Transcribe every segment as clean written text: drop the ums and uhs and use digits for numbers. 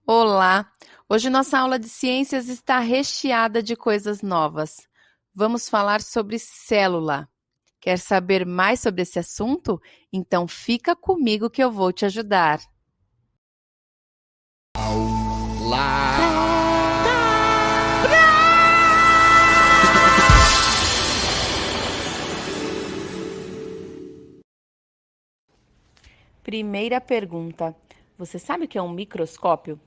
Olá! Hoje nossa aula de ciências está recheada de coisas novas. Vamos falar sobre célula. Quer saber mais sobre esse assunto? Então fica comigo que eu vou te ajudar. Primeira pergunta: você sabe o que é um microscópio?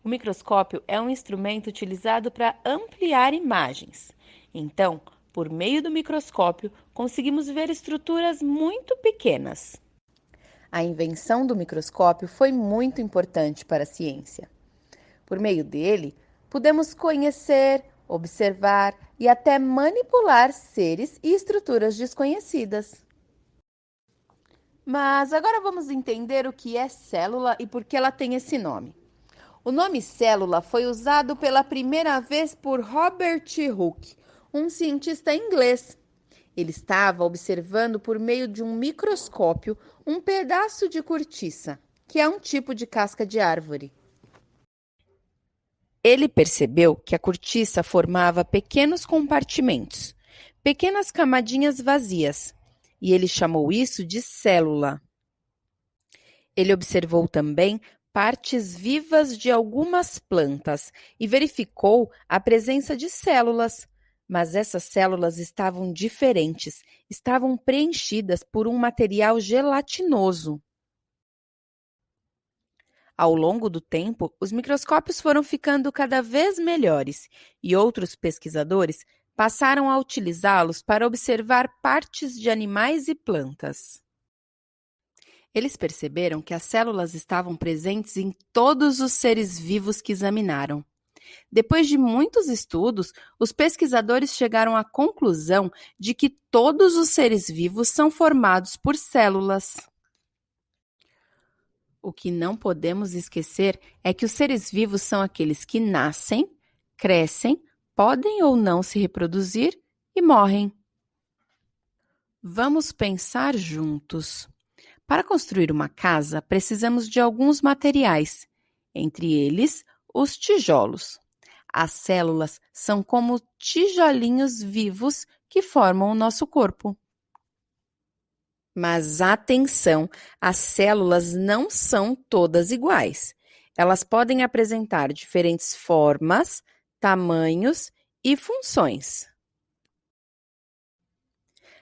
O microscópio é um instrumento utilizado para ampliar imagens. Então, por meio do microscópio, conseguimos ver estruturas muito pequenas. A invenção do microscópio foi muito importante para a ciência. Por meio dele, pudemos conhecer, observar e até manipular seres e estruturas desconhecidas. Mas agora vamos entender o que é célula e por que ela tem esse nome. O nome célula foi usado pela primeira vez por Robert Hooke, um cientista inglês. Ele estava observando por meio de um microscópio um pedaço de cortiça, que é um tipo de casca de árvore. Ele percebeu que a cortiça formava pequenos compartimentos, pequenas camadinhas vazias, e ele chamou isso de célula. Ele observou também partes vivas de algumas plantas e verificou a presença de células, mas essas células estavam diferentes, estavam preenchidas por um material gelatinoso. Ao longo do tempo, os microscópios foram ficando cada vez melhores e outros pesquisadores passaram a utilizá-los para observar partes de animais e plantas. Eles perceberam que as células estavam presentes em todos os seres vivos que examinaram. Depois de muitos estudos, os pesquisadores chegaram à conclusão de que todos os seres vivos são formados por células. O que não podemos esquecer é que os seres vivos são aqueles que nascem, crescem, podem ou não se reproduzir e morrem. Vamos pensar juntos. Para construir uma casa, precisamos de alguns materiais, entre eles, os tijolos. As células são como tijolinhos vivos que formam o nosso corpo. Mas atenção, as células não são todas iguais. Elas podem apresentar diferentes formas, tamanhos e funções.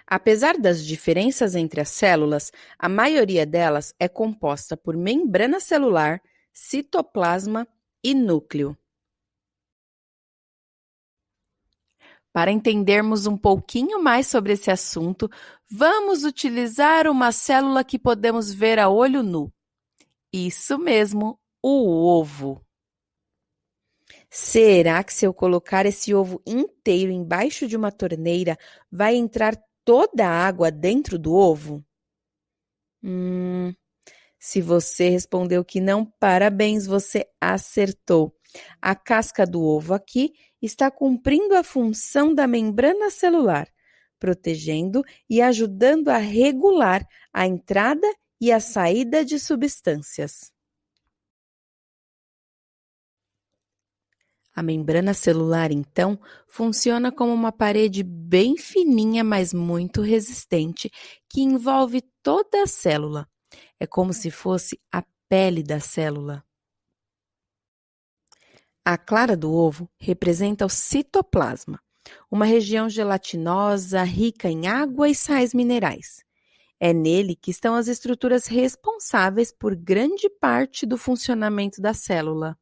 Apesar das diferenças entre as células, a maioria delas é composta por membrana celular, citoplasma e núcleo. Para entendermos um pouquinho mais sobre esse assunto, vamos utilizar uma célula que podemos ver a olho nu. Isso mesmo, o ovo. Será que se eu colocar esse ovo inteiro embaixo de uma torneira, vai entrar toda a água dentro do ovo? Se você respondeu que não, parabéns, você acertou. A casca do ovo aqui está cumprindo a função da membrana celular, protegendo e ajudando a regular a entrada e a saída de substâncias. A membrana celular, então, funciona como uma parede bem fininha, mas muito resistente, que envolve toda a célula. É como se fosse a pele da célula. A clara do ovo representa o citoplasma, uma região gelatinosa, rica em água e sais minerais. É nele que estão as estruturas responsáveis por grande parte do funcionamento da célula.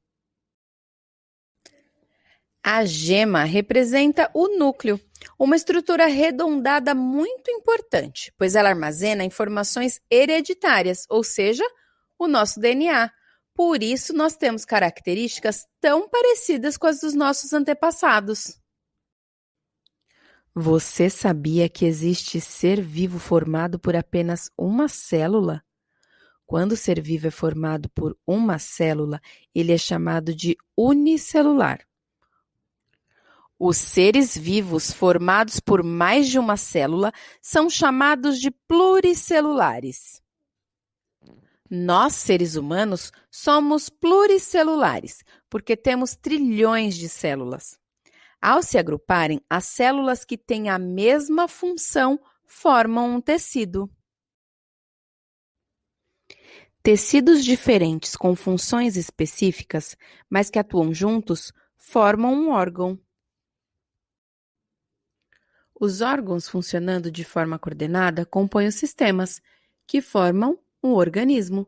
A gema representa o núcleo, uma estrutura arredondada muito importante, pois ela armazena informações hereditárias, ou seja, o nosso DNA. Por isso, nós temos características tão parecidas com as dos nossos antepassados. Você sabia que existe ser vivo formado por apenas uma célula? Quando o ser vivo é formado por uma célula, ele é chamado de unicelular. Os seres vivos formados por mais de uma célula são chamados de pluricelulares. Nós, seres humanos, somos pluricelulares, porque temos trilhões de células. Ao se agruparem, as células que têm a mesma função formam um tecido. Tecidos diferentes com funções específicas, mas que atuam juntos, formam um órgão. Os órgãos funcionando de forma coordenada compõem os sistemas, que formam um organismo.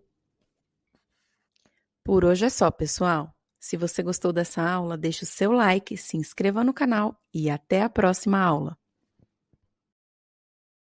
Por hoje é só, pessoal. Se você gostou dessa aula, deixe o seu like, se inscreva no canal e até a próxima aula.